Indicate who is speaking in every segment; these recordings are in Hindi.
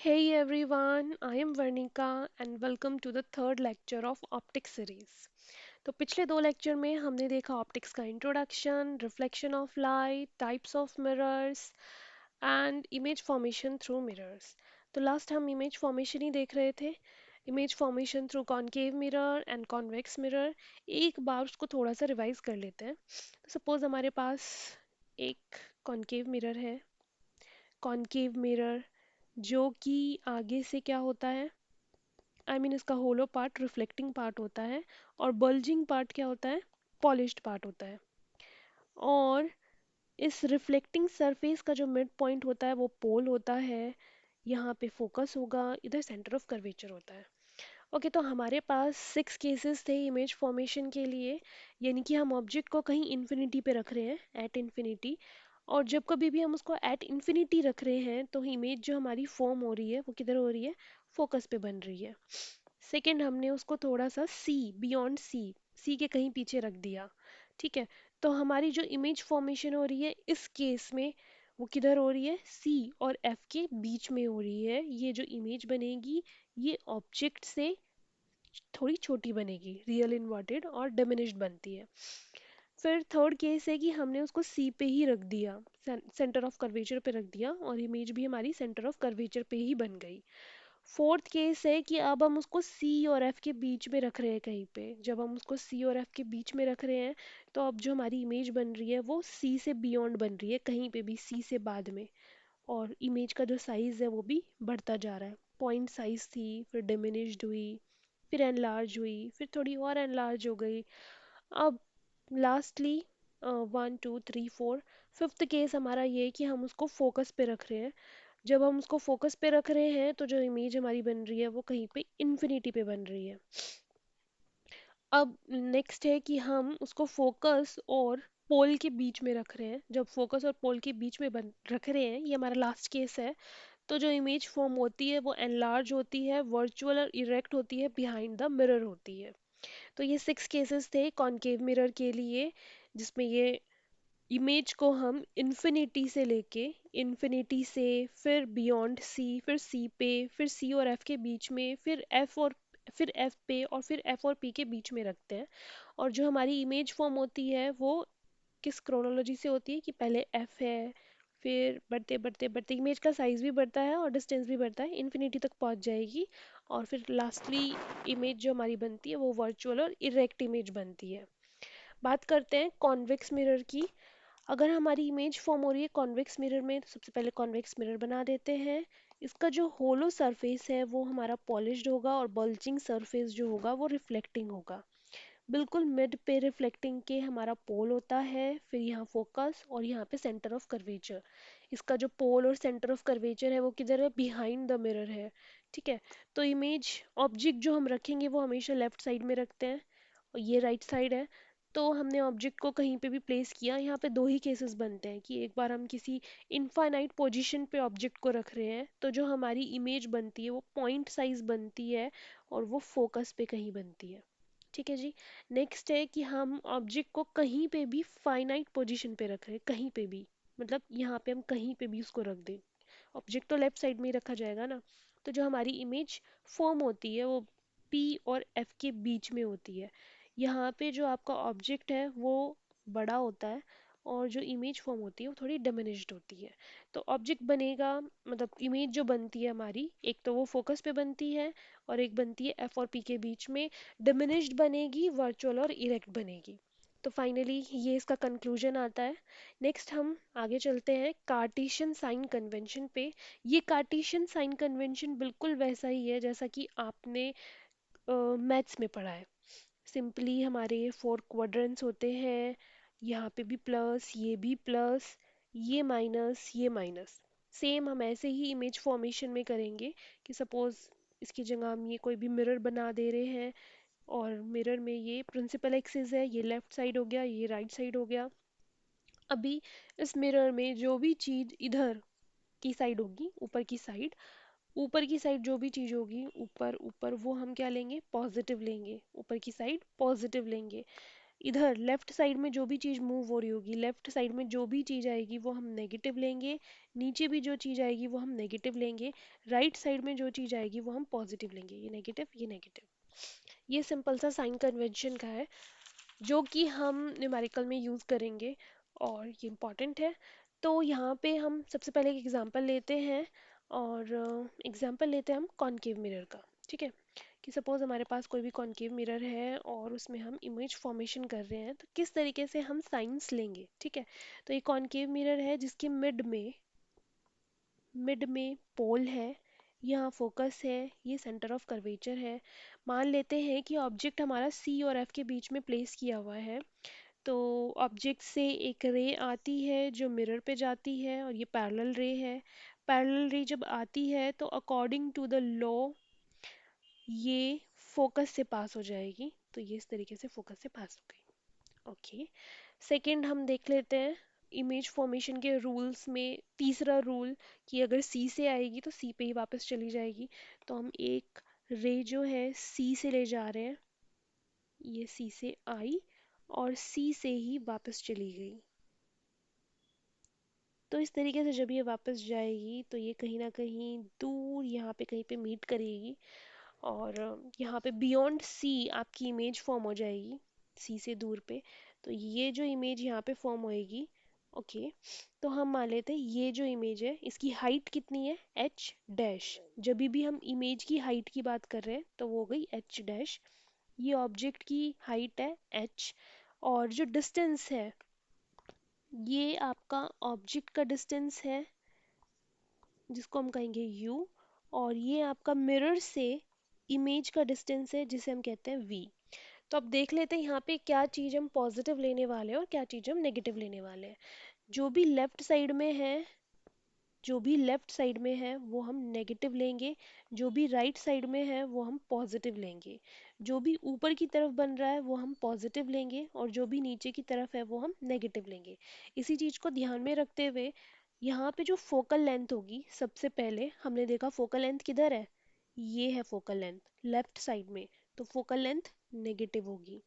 Speaker 1: Hey everyone, I am Varnika and welcome to the third lecture of optics series. तो पिछले दो लेक्चर में हमने देखा ऑप्टिक्स का introduction, reflection of light, types of mirrors and image formation through mirrors. तो लास्ट हम इमेज फॉर्मेशन ही देख रहे थे। Image formation through concave mirror and convex mirror. एक बार उसको थोड़ा सा रिवाइज कर लेते हैं। तो सपोज हमारे पास एक कॉनकेव मिरर है। कॉनकेव मिरर जो कि आगे से क्या होता है, इसका होलो पार्ट रिफ्लेक्टिंग पार्ट होता है और बल्जिंग पार्ट क्या होता है, पॉलिश्ड पार्ट होता है। और इस रिफ्लेक्टिंग सरफेस का जो मिड पॉइंट होता है वो पोल होता है। यहाँ पे फोकस होगा, इधर सेंटर ऑफ कर्वेचर होता है। ओके, तो हमारे पास 6 केसेस थे इमेज फॉर्मेशन के लिए। यानी कि हम ऑब्जेक्ट को कहीं इन्फिनिटी पे रख रहे हैं, एट इन्फिनिटी। और जब कभी भी हम उसको एट इन्फिनिटी रख रहे हैं तो इमेज जो हमारी फॉर्म हो रही है वो किधर हो रही है, फोकस पे बन रही है। सेकंड, हमने उसको थोड़ा सा सी, बियॉन्ड सी, सी के कहीं पीछे रख दिया। ठीक है, तो हमारी जो इमेज फॉर्मेशन हो रही है इस केस में वो किधर हो रही है, सी और एफ के बीच में हो रही है। ये जो इमेज बनेगी ये ऑब्जेक्ट से थोड़ी छोटी बनेगी, रियल इन्वर्टेड और डिमिनिश्ड बनती है। फिर थर्ड केस है कि हमने उसको सी पे ही रख दिया, सेंटर ऑफ कर्वेचर पे रख दिया और इमेज भी हमारी सेंटर ऑफ कर्वेचर पे ही बन गई। फोर्थ केस है कि अब हम उसको सी और एफ के बीच में रख रहे हैं कहीं पे। जब हम उसको सी और एफ के बीच में रख रहे हैं तो अब जो हमारी इमेज बन रही है वो सी से बियॉन्ड बन रही है, कहीं पे भी सी से बाद में। और इमेज का जो साइज है वो भी बढ़ता जा रहा है। पॉइंट साइज थी, फिर डिमिनिश्ड हुई, फिर एनलार्ज हुई, फिर थोड़ी और एनलार्ज हो गई। अब लास्टली 1 2 3 4 फिफ्थ केस हमारा ये है कि हम उसको फोकस पे रख रहे हैं। जब हम उसको फोकस पे रख रहे हैं तो जो इमेज हमारी बन रही है वो कहीं पे इन्फिनिटी पे बन रही है। अब नेक्स्ट है कि हम उसको फोकस और पोल के बीच में रख रहे हैं। जब फोकस और पोल के बीच में बन रख रहे हैं, ये हमारा लास्ट केस है, तो जो इमेज फॉर्म होती है वो एनलार्ज होती है, वर्चुअल और इरेक्ट होती है, बिहाइंड द मिरर होती है। तो ये 6 केसेस थे कॉनकेव मिरर के लिए, जिसमें ये इमेज को हम इन्फिनिटी से लेके, इन्फिनिटी से फिर बियॉन्ड सी, फिर सी पे, फिर सी और एफ के बीच में, फिर एफ पे और फिर एफ और पी के बीच में रखते हैं। और जो हमारी इमेज फॉर्म होती है वो किस क्रोनोलॉजी से होती है कि पहले एफ है, फिर बढ़ते बढ़ते बढ़ते इमेज का साइज भी बढ़ता है और डिस्टेंस भी बढ़ता है, इन्फिनिटी तक पहुंच जाएगी। और फिर लास्टली इमेज जो हमारी बनती है वो वर्चुअल और इरेक्ट इमेज बनती है। बात करते हैं कॉन्वेक्स मिरर की। अगर हमारी इमेज फॉर्म हो रही है कॉन्वेक्स मिरर में तो सबसे पहले कॉन्वेक्स मिरर बना देते हैं। इसका जो होलो सरफेस है वो हमारा पॉलिश्ड होगा और बल्जिंग सरफेस जो होगा वो रिफ्लेक्टिंग होगा। बिल्कुल मिड पे रिफ्लेक्टिंग के हमारा पोल होता है, फिर यहाँ फोकस और यहाँ पे सेंटर ऑफ कर्वेचर। इसका जो पोल और सेंटर ऑफ कर्वेचर है वो किधर है, बिहाइंड द मिरर है। ठीक है, तो इमेज ऑब्जेक्ट जो हम रखेंगे वो हमेशा लेफ्ट साइड में रखते हैं और ये राइट साइड है। तो हमने ऑब्जेक्ट को कहीं पे भी प्लेस किया, यहाँ पे दो ही केसेस बनते हैं कि एक बार हम किसी इनफाइनाइट पोजीशन पे ऑब्जेक्ट को रख रहे हैं तो जो हमारी इमेज बनती है वो पॉइंट साइज बनती है और वो फोकस पे कहीं बनती है। ठीक है जी। नेक्स्ट है कि हम ऑब्जेक्ट को कहीं पे भी फाइनाइट पोजीशन पे रख रहे हैं, कहीं पे भी, मतलब यहाँ पे हम कहीं पे भी उसको रख दें, ऑब्जेक्ट तो लेफ्ट साइड में ही रखा जाएगा ना। तो जो हमारी इमेज फॉर्म होती है वो पी और एफ के बीच में होती है। यहाँ पे जो आपका ऑब्जेक्ट है वो बड़ा होता है और जो इमेज फॉर्म होती है वो थोड़ी डिमिनिश्ड होती है। तो ऑब्जेक्ट बनेगा, मतलब इमेज जो बनती है हमारी, एक तो वो फोकस पे बनती है और एक बनती है एफ और पी के बीच में। डिमिनिश्ड बनेगी, वर्चुअल और इरेक्ट बनेगी। तो फाइनली ये इसका कंक्लूजन आता है। नेक्स्ट हम आगे चलते हैं कार्टेशियन साइन कन्वेंशन पे। ये कार्टेशियन साइन कन्वेंशन बिल्कुल वैसा ही है जैसा कि आपने मैथ्स में पढ़ा है। सिंपली हमारे 4 क्वाड्रेंट्स होते हैं, यहाँ पे भी प्लस, ये भी प्लस, ये माइनस, ये माइनस। सेम हम ऐसे ही इमेज फॉर्मेशन में करेंगे कि सपोज इसकी जगह हम ये कोई भी मिरर बना दे रहे हैं और मिरर में ये प्रिंसिपल एक्सिस है, ये लेफ्ट साइड हो गया, ये राइट साइड हो गया। अभी इस मिरर में जो भी चीज इधर की साइड होगी, ऊपर की साइड जो भी चीज होगी ऊपर ऊपर, वो हम क्या लेंगे, पॉजिटिव लेंगे, ऊपर की साइड पॉजिटिव लेंगे। इधर लेफ्ट साइड में जो भी चीज़ मूव हो रही होगी, लेफ्ट साइड में जो भी चीज़ आएगी वो हम नेगेटिव लेंगे, नीचे भी जो चीज़ आएगी वो हम नेगेटिव लेंगे, राइट साइड में जो चीज़ आएगी वो हम पॉजिटिव लेंगे, ये नेगेटिव ये नेगेटिव। ये सिंपल सा साइन कन्वेंशन का है जो कि हम न्यूमेरिकल में यूज़ करेंगे और ये इम्पॉर्टेंट है। तो यहाँ पे हम सबसे पहले एक एग्जांपल लेते हैं और एग्जांपल लेते हैं हम कॉनकेव मिरर का। ठीक है, कि सपोज हमारे पास कोई भी कॉनकेव मिरर है और उसमें हम इमेज फॉर्मेशन कर रहे हैं तो किस तरीके से हम साइंस लेंगे। ठीक है, तो ये कॉनकेव मिरर है जिसके मिड में पोल है, यहाँ फोकस है, ये सेंटर ऑफ कर्वेचर है। मान लेते हैं कि ऑब्जेक्ट हमारा सी और एफ के बीच में प्लेस किया हुआ है। तो ऑब्जेक्ट से एक रे आती है जो मिरर पे जाती है और ये पैरेलल रे है। पैरेलल रे जब आती है तो अकॉर्डिंग टू द लॉ ये फोकस से पास हो जाएगी, तो ये इस तरीके से फोकस से पास हो गई। ओके, सेकंड हम देख लेते हैं इमेज फॉर्मेशन के रूल्स में तीसरा रूल कि अगर सी से आएगी तो सी पे ही वापस चली जाएगी। तो हम एक रे जो है सी से ले जा रहे हैं, ये सी से आई और सी से ही वापस चली गई। तो इस तरीके से जब ये वापस जाएगी तो ये कहीं ना कहीं दूर यहाँ पे कहीं पे मीट करेगी और यहाँ पे बियॉन्ड सी आपकी इमेज फॉर्म हो जाएगी, सी से दूर पे। तो ये जो इमेज यहाँ पे फॉर्म होएगी, ओके, तो हम मान लेते हैं ये जो इमेज है इसकी हाइट कितनी है एच डैश। जब भी हम इमेज की हाइट की बात कर रहे हैं तो वो हो गई एच डैश। ये ऑब्जेक्ट की हाइट है एच और जो डिस्टेंस है ये आपका ऑब्जेक्ट का डिस्टेंस है जिसको हम कहेंगे u, और ये आपका मिरर से इमेज का डिस्टेंस है जिसे हम कहते हैं v। तो अब देख लेते हैं यहाँ पे क्या चीज़ हम पॉजिटिव लेने वाले हैं और क्या चीज़ हम नेगेटिव लेने वाले हैं। जो भी लेफ्ट साइड में है जो भी लेफ्ट साइड में है वो हम नेगेटिव लेंगे, जो भी राइट साइड में है वो हम पॉजिटिव लेंगे, जो भी ऊपर की तरफ बन रहा है वो हम पॉजिटिव लेंगे और जो भी नीचे की तरफ है वो हम नेगेटिव लेंगे। इसी चीज़ को ध्यान में रखते हुए यहाँ पे जो फोकल लेंथ होगी, सबसे पहले हमने देखा फोकल लेंथ किधर है, ये है फोकल लेंथ लेफ्ट साइड में, तो फोकल लेंथ नेगेटिव होगी।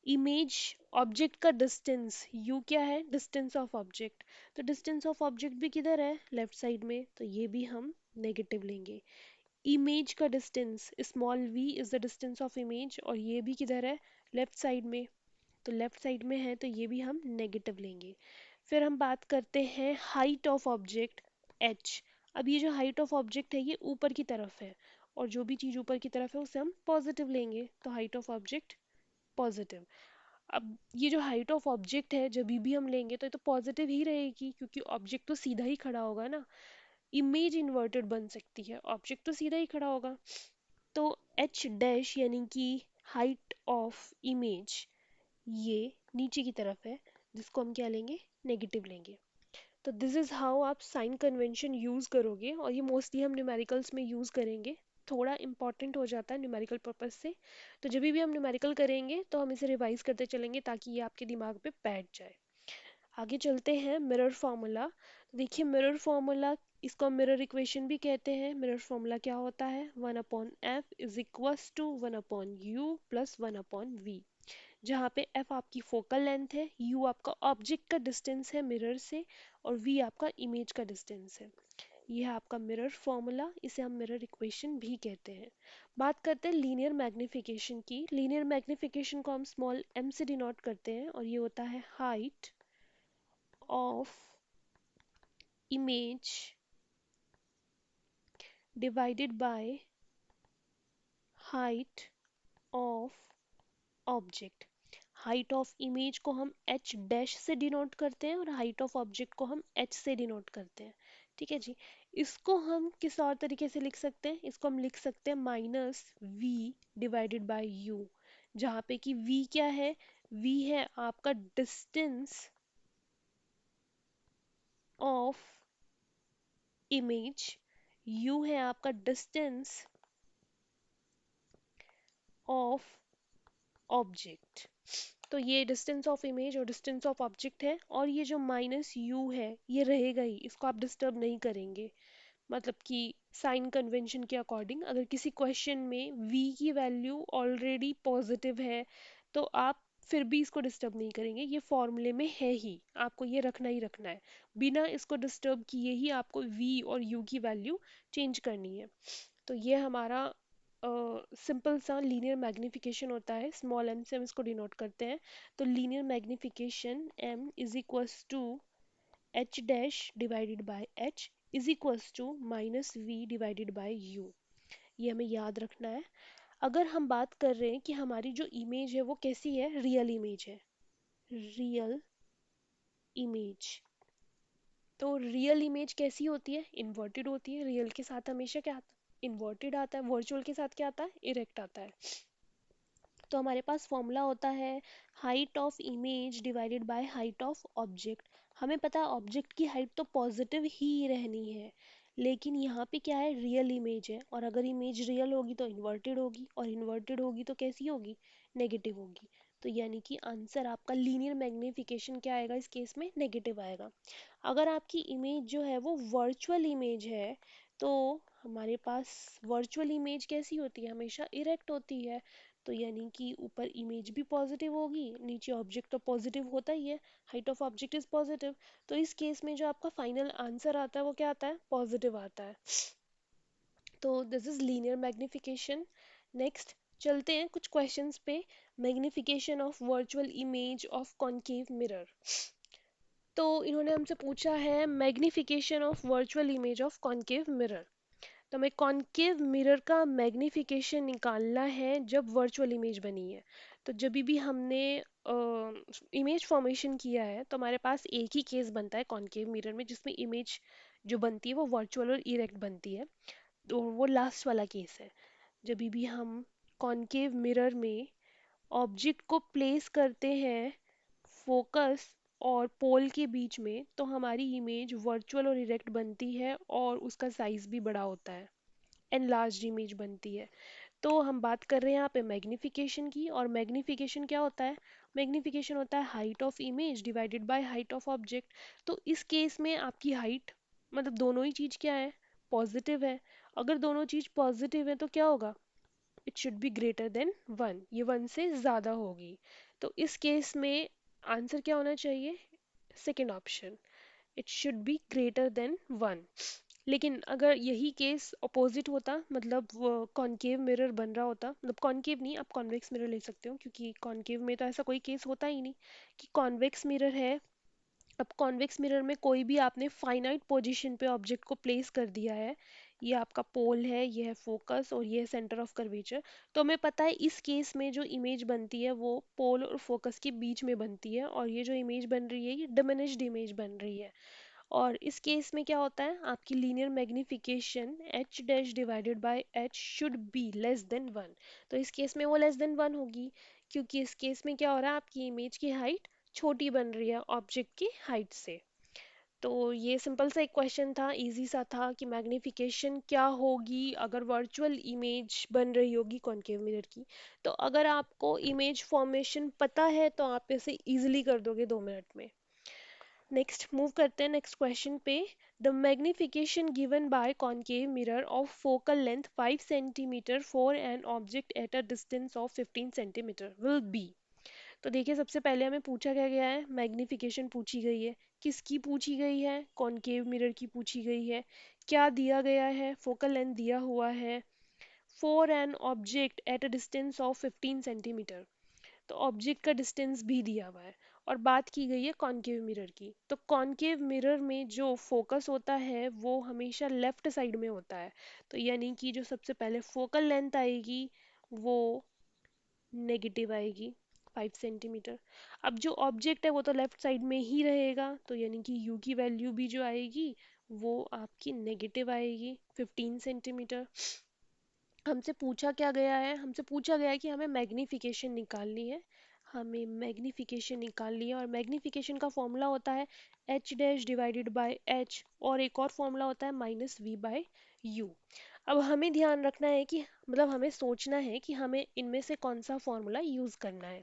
Speaker 1: इमेज ऑब्जेक्ट का डिस्टेंस u क्या है, डिस्टेंस ऑफ ऑब्जेक्ट, तो डिस्टेंस ऑफ ऑब्जेक्ट भी किधर है लेफ्ट साइड में, तो ये भी हम नेगेटिव लेंगे। इमेज का distance small v is the distance of image और ये भी किधर है लेफ्ट साइड में, तो लेफ्ट साइड में है तो ये भी हम नेगेटिव लेंगे। फिर हम बात करते हैं हाइट ऑफ ऑब्जेक्ट h। अब ये जो हाइट ऑफ ऑब्जेक्ट है ये ऊपर की तरफ है और जो भी चीज़ ऊपर की तरफ है उसे हम पॉजिटिव लेंगे, तो हाइट ऑफ ऑब्जेक्ट पॉजिटिव। अब ये जो हाइट ऑफ ऑब्जेक्ट है जब भी हम लेंगे तो ये तो पॉजिटिव ही रहेगी क्योंकि ऑब्जेक्ट तो सीधा ही खड़ा होगा ना। इमेज इन्वर्टेड बन सकती है, ऑब्जेक्ट तो सीधा ही खड़ा होगा। तो एच डैश यानी कि हाइट ऑफ इमेज ये नीचे की तरफ है जिसको हम क्या लेंगे नेगेटिव लेंगे। तो दिस इज़ हाउ आप साइन कन्वेंशन यूज़ करोगे और ये मोस्टली हम न्यूमेरिकल्स में यूज़ करेंगे, थोड़ा इंपॉर्टेंट हो जाता है न्यूमेरिकल पर्पज से। तो जब भी हम न्यूमेरिकल करेंगे तो हम इसे रिवाइज करते चलेंगे ताकि ये आपके दिमाग पे बैठ जाए। आगे चलते हैं मिरर फार्मूला। देखिए मिरर फार्मूला, इसको हम मिरर इक्वेशन भी कहते हैं। मिरर फार्मूला क्या होता है, 1/f is equals to 1/u plus 1/v, जहाँ पे f आपकी फोकल लेंथ है, u आपका ऑब्जेक्ट का डिस्टेंस है मिरर से और v आपका इमेज का डिस्टेंस है। यह है आपका मिरर फॉर्मूला, इसे हम मिरर इक्वेशन भी कहते हैं। बात करते हैं लीनियर मैग्निफिकेशन की। लीनियर मैग्निफिकेशन को हम स्मॉल m से डिनोट करते हैं और ये होता है height of image divided by height of object. Height of image को हम h डैश से डिनोट करते हैं और हाइट ऑफ ऑब्जेक्ट को हम h से डिनोट करते हैं। ठीक है जी, इसको हम किस और तरीके से लिख सकते हैं, इसको हम लिख सकते हैं minus v divided by u, जहाँ पे कि v क्या है, v है आपका डिस्टेंस ऑफ इमेज, u है आपका डिस्टेंस ऑफ ऑब्जेक्ट। तो ये डिस्टेंस ऑफ इमेज और डिस्टेंस ऑफ ऑब्जेक्ट है और ये जो माइनस यू है ये रहेगा ही, इसको आप डिस्टर्ब नहीं करेंगे। मतलब कि साइन कन्वेंशन के अकॉर्डिंग अगर किसी क्वेश्चन में v की वैल्यू ऑलरेडी पॉजिटिव है तो आप फिर भी इसको डिस्टर्ब नहीं करेंगे, ये फॉर्मूले में है ही, आपको ये रखना ही रखना है। बिना इसको डिस्टर्ब किए ही आपको v और u की वैल्यू चेंज करनी है। तो ये हमारा सिंपल सा लीनियर मैग्निफिकेशन होता है, स्मॉल m से हम इसको डिनोट करते हैं। तो linear magnification m is equals to h dash divided by h is equals to minus v divided by u। ये हमें याद रखना है। अगर हम बात कर रहे हैं कि हमारी जो इमेज है वो कैसी है, रियल इमेज है, रियल इमेज। तो रियल इमेज कैसी होती है, इन्वर्टेड होती है। रियल के साथ हमेशा क्या आता है, इन्वर्टेड आता है। वर्चुअल के साथ क्या आता है, इरेक्ट आता है। तो हमारे पास फॉर्मूला होता है height of image divided by height of object. हमें पता है ऑब्जेक्ट की हाइट तो पॉजिटिव ही रहनी है, लेकिन यहाँ पे क्या है, रियल इमेज है, और अगर इमेज रियल होगी तो इन्वर्टेड होगी, और इन्वर्टेड होगी तो कैसी होगी, नेगेटिव होगी। तो यानी कि आंसर आपका लीनियर मैग्निफिकेशन क्या आएगा, इस केस में नेगेटिव आएगा। अगर आपकी इमेज जो है वो वर्चुअल इमेज है, तो हमारे पास वर्चुअल इमेज कैसी होती है, हमेशा इरेक्ट होती है। तो यानी कि ऊपर इमेज भी पॉजिटिव होगी, नीचे ऑब्जेक्ट तो पॉजिटिव होता ही है, height of object is positive. तो इस केस में जो आपका फाइनल आंसर आता है वो क्या आता है, पॉजिटिव आता है। तो this is linear magnification. Next चलते हैं कुछ क्वेश्चंस पे। Magnification of virtual image of concave mirror. तो इन्होंने हमसे पूछा है magnification of virtual image of concave mirror. तो हमें कॉनकेव मिरर का मैग्निफिकेशन निकालना है जब वर्चुअल इमेज बनी है। तो जब भी हमने इमेज फॉर्मेशन किया है तो हमारे पास एक ही केस बनता है कॉनकेव मिरर में, जिसमें इमेज जो बनती है वो वर्चुअल और इरेक्ट बनती है। तो वो लास्ट वाला केस है। जब भी हम कॉनकेव मिरर में ऑब्जेक्ट को प्लेस करते हैं फोकस और पोल के बीच में, तो हमारी इमेज वर्चुअल और इरेक्ट बनती है और उसका साइज भी बड़ा होता है, एनलार्ज्ड इमेज बनती है। तो हम बात कर रहे हैं यहाँ पे मैग्निफिकेशन की, और मैग्निफिकेशन क्या होता है, मैग्निफिकेशन होता है height of image divided by height of object. तो इस केस में आपकी हाइट मतलब दोनों ही चीज क्या है, पॉजिटिव है। अगर दोनों चीज पॉजिटिव है तो क्या होगा, it should be greater than 1, ये 1 से ज़्यादा होगी। तो इस केस में आंसर क्या होना चाहिए, second option, it should be greater than 1। लेकिन अगर यही केस अपोजिट होता, मतलब कॉनकेव मिरर बन रहा होता, मतलब कॉनकेव नहीं, आप कॉन्वेक्स मिरर ले सकते हो, क्योंकि कॉनकेव में तो ऐसा कोई केस होता ही नहीं कि कॉन्वेक्स मिरर है। अब कॉन्वेक्स मिरर में कोई भी आपने फाइनाइट पोजीशन पे ऑब्जेक्ट को प्लेस कर दिया है, ये आपका पोल है, ये है फोकस और ये है सेंटर ऑफ कर्वेचर। तो हमें पता है इस केस में जो इमेज बनती है वो पोल और फोकस के बीच में बनती है, और ये जो इमेज बन रही है ये डिमिनिश्ड इमेज बन रही है। और इस केस में क्या होता है, आपकी linear magnification h dash divided by h should be less than 1। तो इस केस में वो लेस देन 1 होगी, क्योंकि इस केस में क्या हो रहा है, आपकी इमेज की हाइट छोटी बन रही है ऑब्जेक्ट की हाइट से। तो ये सिंपल सा एक क्वेश्चन था, इजी सा था कि मैग्निफिकेशन क्या होगी अगर वर्चुअल इमेज बन रही होगी कॉनकेव मिरर की। तो अगर आपको इमेज फॉर्मेशन पता है तो आप इसे इजीली कर दोगे 2 मिनट में। नेक्स्ट मूव करते हैं नेक्स्ट क्वेश्चन पे। The magnification given by concave mirror of focal length 5 centimetre for an object at a distance of 15 centimetre will be. तो देखिए सबसे पहले हमें पूछा क्या गया है, मैग्निफिकेशन पूछी गई है। किसकी पूछी गई है, कॉनकेव मिरर की पूछी गई है। क्या दिया गया है, फोकल लेंथ दिया हुआ है for an object at a distance of 15 centimetre. तो ऑब्जेक्ट का डिस्टेंस भी दिया हुआ है, और बात की गई है कॉनकेव मिरर की। तो कॉनकेव मिरर में जो फोकस होता है वो हमेशा लेफ्ट साइड में होता है। तो यानी कि जो सबसे पहले फोकल लेंथ आएगी वो नेगेटिव आएगी, 5 सेंटीमीटर। अब जो ऑब्जेक्ट है वो तो लेफ्ट साइड में ही रहेगा, तो यानी कि u की वैल्यू भी जो आएगी वो आपकी नेगेटिव आएगी, 15 सेंटीमीटर। हमसे पूछा क्या गया है, हमसे पूछा गया है कि हमें मैग्निफिकेशन निकालनी है। हमें मैग्निफिकेशन निकालनी है, और मैग्निफिकेशन का फॉर्मूला होता है H dash divided by H, और एक और फॉर्मूला होता है माइनस वी बाय यू। अब हमें ध्यान रखना है कि मतलब हमें सोचना है कि हमें इनमें से कौन सा फॉर्मूला यूज़ करना है।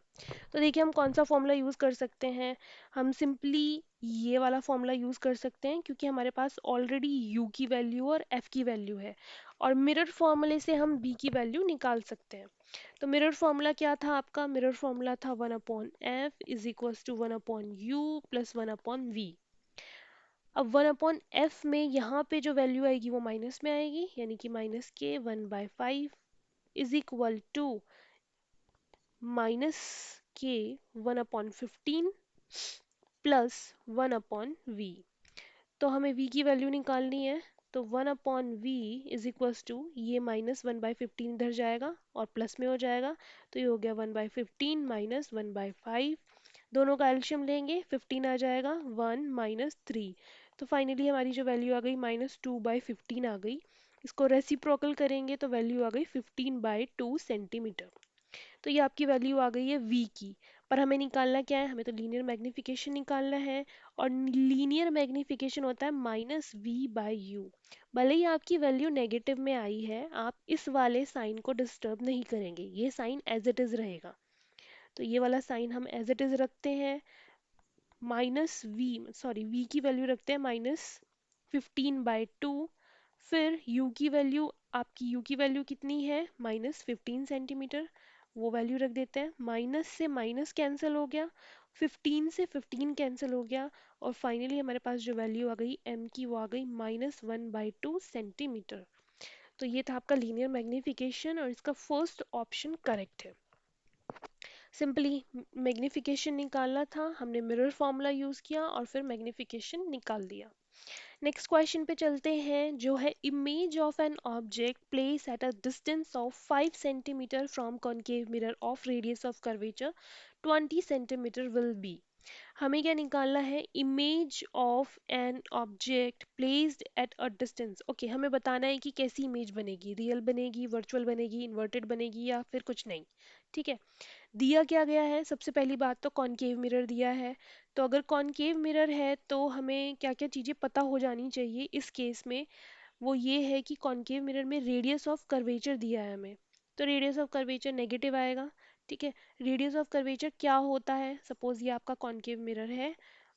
Speaker 1: तो देखिए हम कौन सा फॉर्मूला यूज़ कर सकते हैं। हम सिंपली ये वाला फॉर्मूला यूज़ कर सकते हैं क्योंकि हमारे पास ऑलरेडी u की वैल्यू और f की वैल्यू है, और मिरर फॉर्मूले से हम b की वैल्यू निकाल सकते हैं। तो मिरर फॉर्मूला क्या था आपका? मिरर फॉर्मूला था 1/f is equals to 1/u plus 1/v। अब 1/f में यहाँ पे जो वैल्यू आएगी वो माइनस में आएगी, यानी कि माइनस के 1/5 इज इक्वल टू माइनस के 1/15 प्लस 1/v। तो हमें v की वैल्यू निकालनी है। तो 1/v इज इक्वल्स टू ये माइनस 1/15 इधर जाएगा और प्लस में हो जाएगा, तो ये हो गया 1/15 माइनस 1/5। दोनों का एल्शियम लेंगे, 15 आ जाएगा, 1 माइनस 3। तो फाइनली हमारी जो वैल्यू आ गई -2/15 आ गई। इसको रेसिप्रोकल करेंगे तो वैल्यू आ गई 15/2 सेंटीमीटर। तो ये आपकी वैल्यू आ गई है v की। पर हमें निकालना क्या है? हमें तो लीनियर मैग्नीफिकेशन निकालना है, और लीनियर मैग्नीफिकेशन होता है माइनस वी बाई यू। भले ही आपकी वैल्यू नेगेटिव में आई है, आप इस वाले साइन को डिस्टर्ब नहीं करेंगे, ये साइन एज इट इज रहेगा। तो ये वाला साइन हम एज इट इज रखते हैं, माइनस वी सॉरी वी की वैल्यू रखते हैं -15/2। फिर u की वैल्यू, आपकी u की वैल्यू कितनी है? -15 सेंटीमीटर, वो वैल्यू रख देते हैं। माइनस से माइनस कैंसिल हो गया, 15 से 15 कैंसिल हो गया, और फाइनली हमारे पास जो वैल्यू आ गई m की वो आ गई -1/2 सेंटीमीटर। तो ये था आपका लीनियर मैग्नीफिकेशन, और इसका फर्स्ट ऑप्शन करेक्ट है। सिंपली मैग्नीफिकेशन निकालना था, हमने मिरर फॉर्मूला यूज़ किया और फिर मैग्नीफिकेशन निकाल दिया। नेक्स्ट क्वेश्चन पे चलते हैं, जो है image of an object place at a distance of 5 centimetre from concave mirror of radius of curvature 20 centimetre will be. हमें क्या निकालना है? Image of an object placed at a distance. Okay, हमें बताना है कि कैसी इमेज बनेगी, रियल बनेगी, वर्चुअल बनेगी, इन्वर्टेड बनेगी, या फिर कुछ नहीं। ठीक है, दिया क्या गया है? सबसे पहली बात तो कॉनकेव मिरर दिया है। तो अगर कॉनकेव मिरर है तो हमें क्या क्या चीज़ें पता हो जानी चाहिए इस केस में। वो ये है कि कॉनकेव मिरर में रेडियस ऑफ कर्वेचर दिया है हमें, तो रेडियस ऑफ कर्वेचर नेगेटिव आएगा। ठीक है, रेडियस ऑफ कर्वेचर क्या होता है? सपोज ये आपका कॉनकेव मिरर है,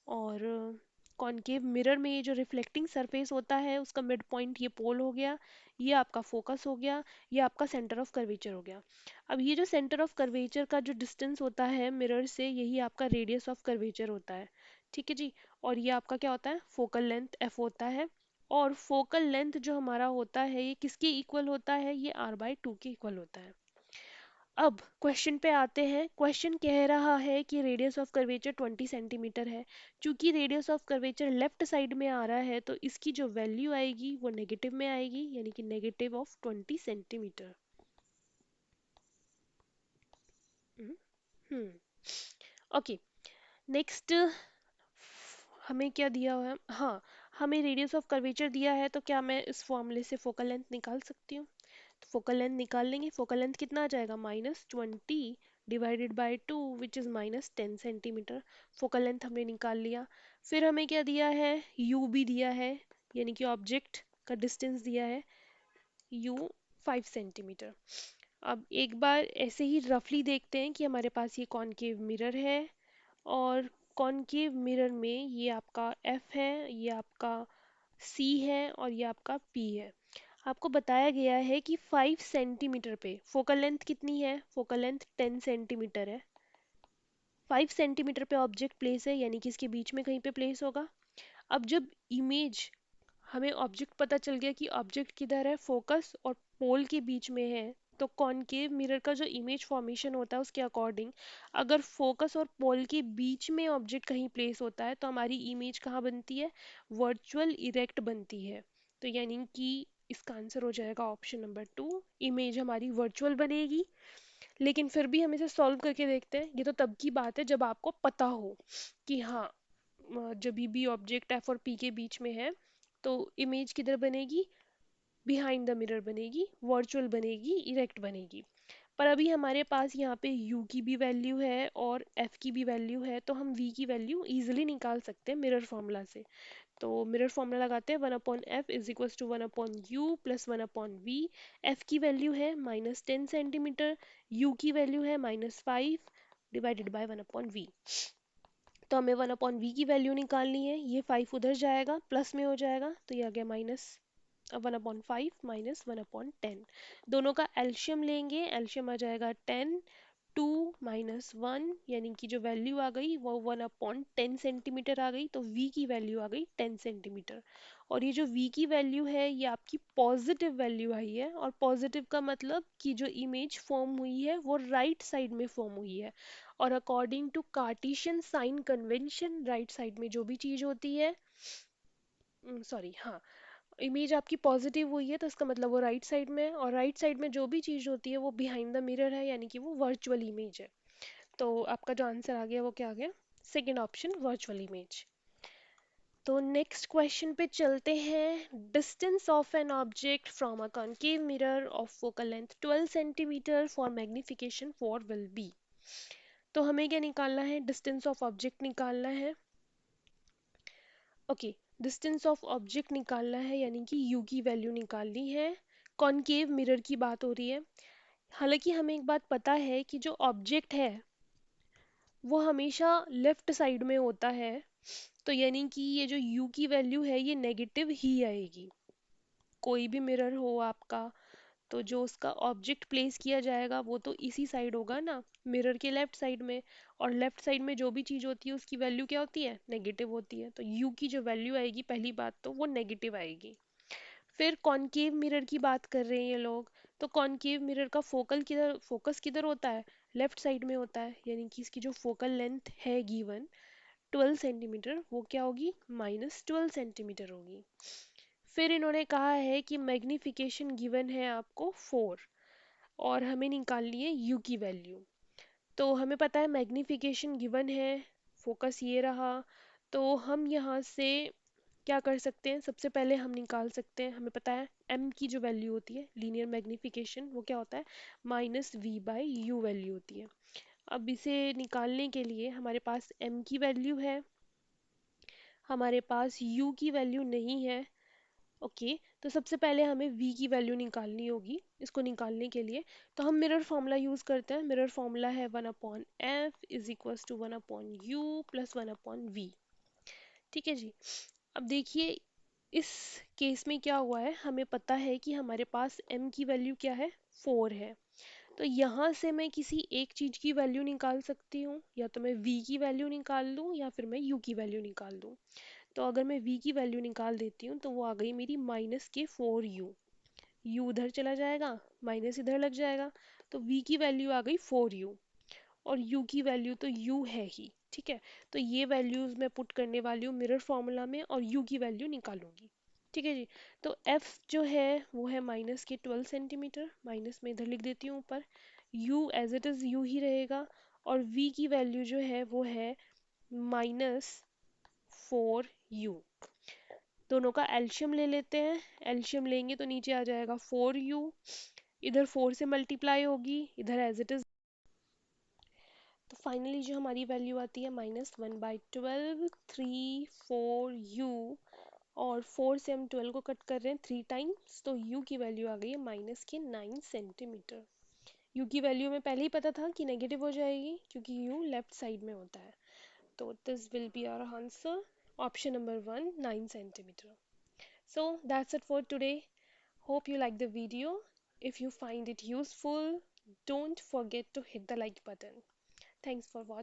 Speaker 1: और कॉनकेव मिरर में ये जो रिफ्लेक्टिंग सरफेस होता है उसका मिड पॉइंट ये पोल हो गया, ये आपका फोकस हो गया, ये आपका सेंटर ऑफ कर्वेचर हो गया। अब ये जो सेंटर ऑफ कर्वेचर का जो डिस्टेंस होता है मिरर से, यही आपका रेडियस ऑफ कर्वेचर होता है। ठीक है जी, और ये आपका क्या होता है? फोकल लेंथ एफ होता है। और फोकल लेंथ जो हमारा होता है ये किसके इक्वल होता है? ये r/2 के इक्वल होता है। अब क्वेश्चन पे आते हैं। क्वेश्चन कह रहा है कि रेडियस ऑफ कर्वेचर 20 सेंटीमीटर है। चूंकि radius of curvature left side में आ रहा है तो इसकी जो वैल्यू आएगी वो नेगेटिव में आएगी, यानी कि negative of 20 centimetre. Hmm, okay. Next हमें क्या दिया हुआ है? हाँ, हमें रेडियस ऑफ कर्वेचर दिया है, तो क्या मैं इस फॉर्मूले से फोकल लेंथ निकाल सकती हूँ? तो फोकल लेंथ निकाल लेंगे। फोकल लेंथ कितना आ जाएगा? -20 divided by 2 which is -10 centimetre. Focal length हमने निकाल लिया। फिर हमें क्या दिया है? u भी दिया है, यानी कि ऑब्जेक्ट का डिस्टेंस दिया है u 5 सेंटीमीटर। अब एक बार ऐसे ही रफली देखते हैं कि हमारे पास ये कॉनकेव मिरर है, और कॉनकेव मिरर में ये आपका F है, ये आपका C है, और ये आपका P है। आपको बताया गया है कि 5 सेंटीमीटर पे फोकल लेंथ कितनी है? फोकल लेंथ 10 सेंटीमीटर है। 5 सेंटीमीटर पे ऑब्जेक्ट प्लेस है, यानी कि इसके बीच में कहीं पे प्लेस होगा। अब जब इमेज, हमें ऑब्जेक्ट पता चल गया कि ऑब्जेक्ट किधर है, फोकस और पोल के बीच में है, तो कॉनकेव मिरर का जो इमेज फॉर्मेशन होता है उसके अकॉर्डिंग, अगर फोकस और पोल के बीच में ऑब्जेक्ट कहीं प्लेस होता है तो हमारी इमेज कहाँ बनती है? वर्चुअल इरेक्ट बनती है। तो यानी कि इसका आंसर हो जाएगा ऑप्शन नंबर 2, इमेज हमारी वर्चुअल बनेगी। लेकिन फिर भी हम इसे सॉल्व करके देखते हैं। ये तो तब की बात है जब आपको पता हो कि हाँ, जब भी ऑब्जेक्ट एफ और पी के बीच में है तो इमेज किधर बनेगी? बिहाइंड द मिरर बनेगी, वर्चुअल बनेगी, इरेक्ट बनेगी। पर अभी हमारे पास यहाँ पे u की भी वैल्यू है और f की भी वैल्यू है, तो हम v की वैल्यू इजीली निकाल सकते हैं मिरर फॉर्मूला से। तो मिरर फॉर्मूला लगाते हैं, 1/f is equals to 1/u plus 1/v। f की वैल्यू है -10 सेंटीमीटर, u की वैल्यू है -5 डिवाइडेड बाय 1/v। तो हमें 1/v की वैल्यू निकालनी है, ये 5 उधर जाएगा प्लस में हो जाएगा, तो ये आ गया माइनस 1/5 माइनस 1/10। दोनों का एल्शियम लेंगे, एल्शियम आ जाएगा 10, 2 माइनस 1, यानी कि जो वैल्यू आ गई वो 1/10 सेंटीमीटर आ गई, तो v की वैल्यू आ गई 10 सेंटीमीटर। और ये जो v की वैल्यू है ये आपकी पॉजिटिव वैल्यू आई है, और पॉजिटिव का मतलब कि जो इमेज फॉर्म हुई है वो राइट साइड में फॉर्म हुई है। और according to cartesian sign convention right side में जो भी चीज होती है, सॉरी हाँ, इमेज आपकी पॉजिटिव हुई है तो इसका मतलब वो राइट साइड में है, और राइट साइड में जो भी चीज होती है वो बिहाइंड द मिरर है, यानी कि वो वर्चुअल इमेज है। तो आपका जो आंसर आ गया वो क्या आ गया? Second option, virtual image. तो नेक्स्ट क्वेश्चन पे चलते हैं। Distance of an object from a concave mirror of focal length 12 centimetre for magnification 4 will be. तो हमें क्या निकालना है? डिस्टेंस ऑफ ऑब्जेक्ट निकालना है। ओके, डिस्टेंस ऑफ ऑब्जेक्ट निकालना है यानी कि u की वैल्यू निकालनी है। कॉनकेव मिरर की बात हो रही है। हालांकि हमें एक बात पता है कि जो ऑब्जेक्ट है वो हमेशा लेफ्ट साइड में होता है, तो यानी कि ये जो u की वैल्यू है ये नेगेटिव ही आएगी। कोई भी मिरर हो आपका, तो जो उसका ऑब्जेक्ट प्लेस किया जाएगा वो तो इसी साइड होगा ना, मिरर के लेफ्ट साइड में। और लेफ्ट साइड में जो भी चीज़ होती है उसकी वैल्यू क्या होती है? नेगेटिव होती है, तो u की जो वैल्यू आएगी पहली बात तो वो नेगेटिव आएगी। फिर कॉनकेव मिरर की बात कर रहे हैं ये लोग, तो कॉनकेव मिरर का फोकस किधर होता है? लेफ्ट साइड में होता है, यानी कि इसकी जो फोकल लेंथ है गिवन 12 सेंटीमीटर, वो क्या होगी? -12 सेंटीमीटर होगी। फिर इन्होंने कहा है कि मैग्निफिकेशन गिवन है आपको 4, और हमें निकालनी है u की वैल्यू। तो हमें पता है मैग्निफिकेशन गिवन है, फोकस ये रहा, तो हम यहाँ से क्या कर सकते हैं? सबसे पहले हम निकाल सकते हैं, हमें पता है m की जो वैल्यू होती है लीनियर मैग्निफिकेशन वो क्या होता है? -v/u वैल्यू होती है। अब इसे निकालने के लिए हमारे पास m की वैल्यू है, हमारे पास u की वैल्यू नहीं है। ओके, तो सबसे पहले हमें v की वैल्यू निकालनी होगी। इसको निकालने के लिए तो हम मिरर फॉर्मूला यूज़ करते हैं। मिरर फॉर्मूला है 1/f is equals to 1/u plus 1/v। ठीक है जी। अब देखिए इस केस में क्या हुआ है, हमें पता है कि हमारे पास m की वैल्यू क्या है? 4 है। तो यहाँ से मैं किसी एक चीज़ की वैल्यू निकाल सकती हूँ, या तो मैं v की वैल्यू निकाल लूँ या फिर मैं u की वैल्यू निकाल दूँ। तो अगर मैं v की वैल्यू निकाल देती हूँ तो वो आ गई मेरी -4u। u उधर चला जाएगा, माइनस इधर लग जाएगा, तो v की वैल्यू आ गई 4u, और u की वैल्यू तो u है ही। ठीक है, तो ये वैल्यूज मैं पुट करने वाली हूँ मिरर फॉर्मूला में और u की वैल्यू निकालूंगी। ठीक है जी। तो f जो है वो है -12 सेंटीमीटर, माइनस में इधर लिख देती हूँ ऊपर, u as it is u ही रहेगा, और v की वैल्यू जो है वो है -4u। दोनों का एल्शियम ले लेते हैं, एल्शियम लेंगे तो नीचे आ जाएगा 4u, इधर 4 से मल्टीप्लाई होगी, इधर एज इट इज, तो फाइनली जो हमारी वैल्यू आती है -1/12 3 4u, और 4 से हम 12 को कट कर रहे हैं 3 टाइम्स, तो u की वैल्यू आ गई है -9 सेंटीमीटर। u की वैल्यू में पहले ही पता था कि नेगेटिव हो जाएगी क्योंकि u लेफ्ट साइड में होता है। तो this will be our answer, option number 1, 9 centimetre. So that's it for today. Hope you like the video. If you find it useful, don't forget to hit the like button. Thanks for watching.